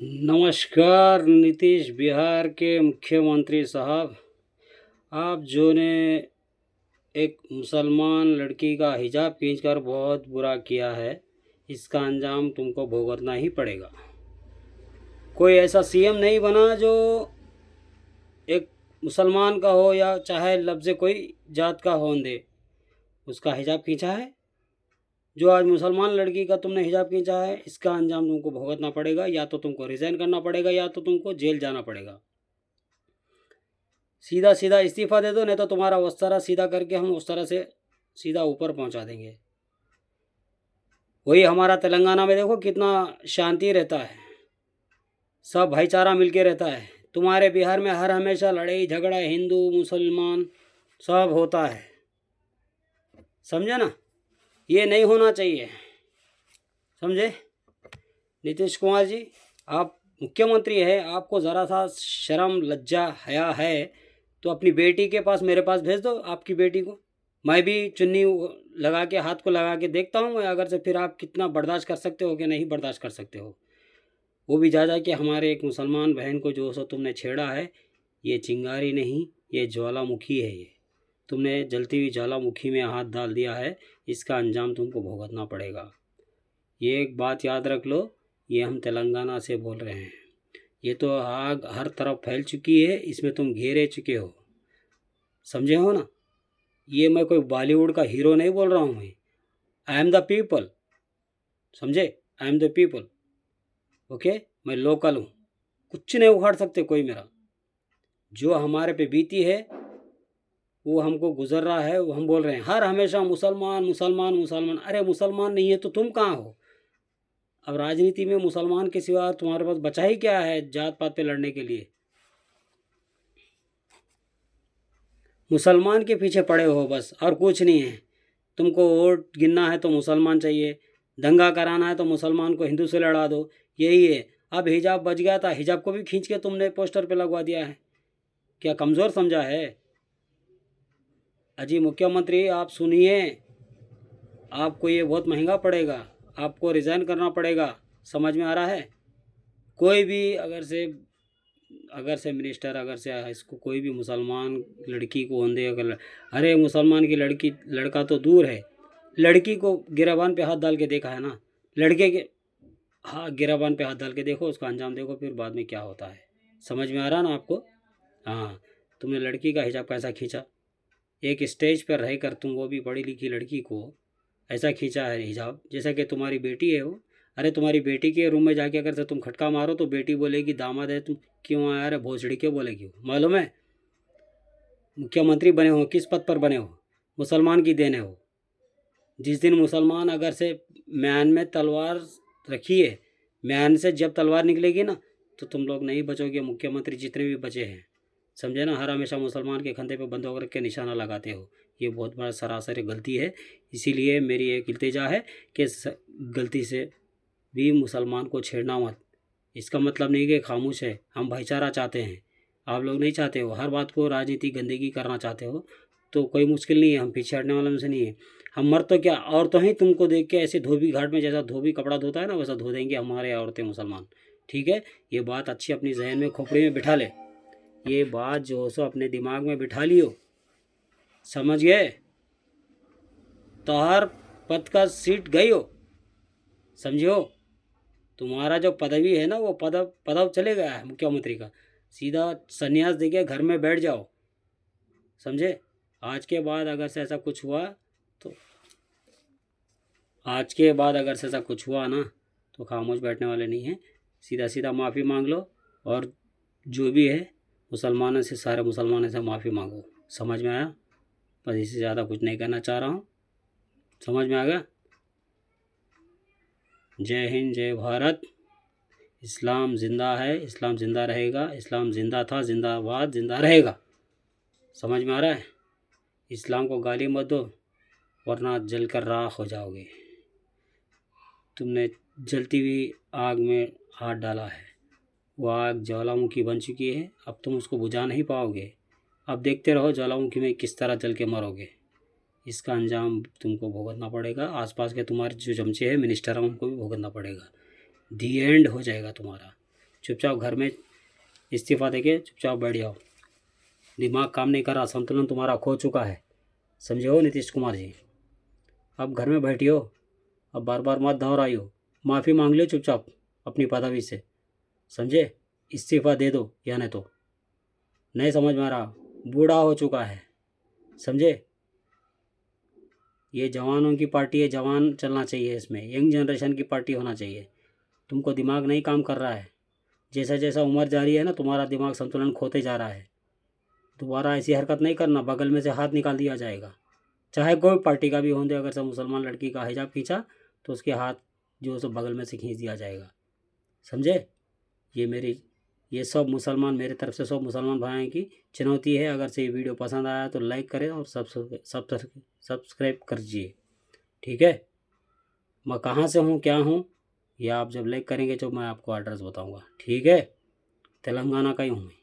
नमस्कार नीतीश बिहार के मुख्यमंत्री साहब। आप जो ने एक मुसलमान लड़की का हिजाब खींचकर बहुत बुरा किया है, इसका अंजाम तुमको भुगतना ही पड़ेगा। कोई ऐसा सीएम नहीं बना जो एक मुसलमान का हो या चाहे लफ्ज़ कोई जात का होने दे, उसका हिजाब खींचा है। जो आज मुसलमान लड़की का तुमने हिजाब खींचा है, इसका अंजाम तुमको भुगतना पड़ेगा। या तो तुमको रिज़ाइन करना पड़ेगा या तो तुमको जेल जाना पड़ेगा। सीधा सीधा इस्तीफ़ा दे दो, नहीं तो तुम्हारा उस तरह सीधा करके हम उस तरह से सीधा ऊपर पहुंचा देंगे। वही हमारा तेलंगाना में देखो कितना शांति रहता है, सब भाईचारा मिलके रहता है। तुम्हारे बिहार में हर हमेशा लड़ाई झगड़ा हिंदू मुसलमान सब होता है, समझे ना। ये नहीं होना चाहिए, समझे। नीतीश कुमार जी, आप मुख्यमंत्री है, आपको ज़रा सा शर्म लज्जा हया है तो अपनी बेटी के पास मेरे पास भेज दो, आपकी बेटी को। मैं भी चुन्नी लगा के हाथ को लगा के देखता हूँ अगर से फिर आप कितना बर्दाश्त कर सकते हो कि नहीं बर्दाश्त कर सकते हो। वो भी जा कि हमारे एक मुसलमान बहन को जो सो तुमने छेड़ा है, ये चिंगारी नहीं, ये ज्वालामुखी है। ये तुमने जलती हुई ज्वालामुखी में हाथ डाल दिया है, इसका अंजाम तुमको भुगतना पड़ेगा। ये एक बात याद रख लो, ये हम तेलंगाना से बोल रहे हैं। ये तो आग हर तरफ फैल चुकी है, इसमें तुम घेरे चुके हो, समझे हो ना। ये मैं कोई बॉलीवुड का हीरो नहीं बोल रहा हूँ, मैं आई एम द पीपल, समझे। I am the people, okay. मैं लोकल हूँ, कुछ नहीं उखाड़ सकते कोई मेरा। जो हमारे पे बीती है वो हमको गुजर रहा है, वो हम बोल रहे हैं। हर हमेशा मुसलमान मुसलमान मुसलमान, अरे मुसलमान नहीं है तो तुम कहाँ हो। अब राजनीति में मुसलमान के सिवा तुम्हारे पास बचा ही क्या है जात पात पे लड़ने के लिए। मुसलमान के पीछे पड़े हो बस, और कुछ नहीं है। तुमको वोट गिनना है तो मुसलमान चाहिए, दंगा कराना है तो मुसलमान को हिंदू से लड़ा दो, यही है। अब हिजाब बच गया था, हिजाब को भी खींच के तुमने पोस्टर पे लगवा दिया है, क्या कमज़ोर समझा है। अजी मुख्यमंत्री आप सुनिए, आपको ये बहुत महंगा पड़ेगा, आपको रिज़ाइन करना पड़ेगा, समझ में आ रहा है। कोई भी अगर से मिनिस्टर अगर से इसको कोई भी मुसलमान लड़की को होंदे अगर, अरे मुसलमान की लड़की लड़का तो दूर है, लड़की को गिराबान पे हाथ डाल के देखा है ना, लड़के के हाँ गिराबान पे हाथ डाल के देखो, उसका अंजाम देखो फिर बाद में क्या होता है। समझ में आ रहा ना आपको। हाँ, तुमने लड़की का हिजाब कैसा खींचा, एक स्टेज पर रह कर तुम, वो भी पढ़ी लिखी लड़की को ऐसा खींचा है हिजाब जैसा कि तुम्हारी बेटी है वो। अरे तुम्हारी बेटी के रूम में जाके अगर से तुम खटका मारो तो बेटी बोलेगी दामाद है तुम क्यों आया, अरे भोसड़ी क्यों बोलेगी, मालूम है। मुख्यमंत्री बने हो, किस पद पर बने हो, मुसलमान की देन है हो। जिस दिन मुसलमान अगर से म्यान में तलवार रखी है, म्यान से जब तलवार निकलेगी ना तो तुम लोग नहीं बचोगे, मुख्यमंत्री जितने भी बचे हैं, समझे ना। हर हमेशा मुसलमान के कंधे पे बंदूक रख के निशाना लगाते हो, ये बहुत बड़ा सरासर गलती है। इसीलिए मेरी एक इल्तिजा है कि गलती से भी मुसलमान को छेड़ना मत। इसका मतलब नहीं कि खामोश है, हम भाईचारा चाहते हैं, आप लोग नहीं चाहते हो, हर बात को राजनीति गंदगी करना चाहते हो, तो कोई मुश्किल नहीं है, हम पीछे हटने वालों में से नहीं है। हम मर तो क्या, और तो ही तुमको देख के ऐसे धोबी घाट में जैसा धोबी कपड़ा धोता है ना वैसा धो देंगे हमारे औरतें मुसलमान, ठीक है। ये बात अच्छी अपनी जहन में खोपड़ी में बिठा ले, ये बात जो सो अपने दिमाग में बिठा लियो, समझ गए। तो हर पद का सीट गई हो, समझियो। तुम्हारा जो पदवी है ना वो पदव चले गया है मुख्यमंत्री का, सीधा संन्यास देके घर में बैठ जाओ, समझे। आज के बाद अगर से ऐसा कुछ हुआ तो आज के बाद अगर से ऐसा कुछ हुआ ना तो खामोश बैठने वाले नहीं हैं, सीधा सीधा माफ़ी मांग लो। और जो भी है मुसलमानों से, सारे मुसलमानों से माफ़ी मांगो, समझ में आया। बस इससे ज़्यादा कुछ नहीं कहना चाह रहा हूँ, समझ में आ गया। जय हिंद जय भारत। इस्लाम ज़िंदा है, इस्लाम ज़िंदा रहेगा, इस्लाम ज़िंदा था, जिंदाबाद, जिंदा रहेगा, समझ में आ रहा है। इस्लाम को गाली मत दो वरना जल कर राख हो जाओगे। तुमने जलती हुई आग में हाथ डाला है, वो आग ज्वालामुखी बन चुकी है, अब तुम उसको बुझा नहीं पाओगे। अब देखते रहो ज्वालामुखी में किस तरह जल के मरोगे, इसका अंजाम तुमको भुगतना पड़ेगा। आसपास के तुम्हारे जो चमचे हैं मिनिस्टर हैं उनको भी भुगतना पड़ेगा, दी एंड हो जाएगा तुम्हारा। चुपचाप घर में इस्तीफ़ा देके चुपचाप बैठ जाओ। दिमाग काम नहीं कर रहा, संतुलन तुम्हारा खो चुका है, समझे हो नीतीश कुमार जी। अब घर में बैठियो, अब बार बार मत दोहराइयो, माफ़ी मांग लो चुपचाप अपनी पदवी से, समझे। इस्तीफ़ा दे दो या नहीं तो नहीं समझ में आ रहा, बूढ़ा हो चुका है, समझे। ये जवानों की पार्टी है, जवान चलना चाहिए इसमें, यंग जनरेशन की पार्टी होना चाहिए। तुमको दिमाग नहीं काम कर रहा है, जैसा जैसा उम्र जा रही है ना तुम्हारा दिमाग संतुलन खोते जा रहा है। दोबारा ऐसी हरकत नहीं करना, बगल में से हाथ निकाल दिया जाएगा, चाहे कोई पार्टी का भी होंगे। अगर सब मुसलमान लड़की का हिजाब खींचा तो उसके हाथ जो सब बगल में से खींच दिया जाएगा, समझे। ये सब मुसलमान, मेरे तरफ से सब मुसलमान भाइयों की चुनौती है। अगर से ये वीडियो पसंद आया तो लाइक करें और सब्सक्राइब कर दीजिए, ठीक है। मैं कहाँ से हूँ क्या हूँ ये आप जब लाइक करेंगे तो मैं आपको एड्रेस बताऊँगा, ठीक है। तेलंगाना का ही हूँ मैं।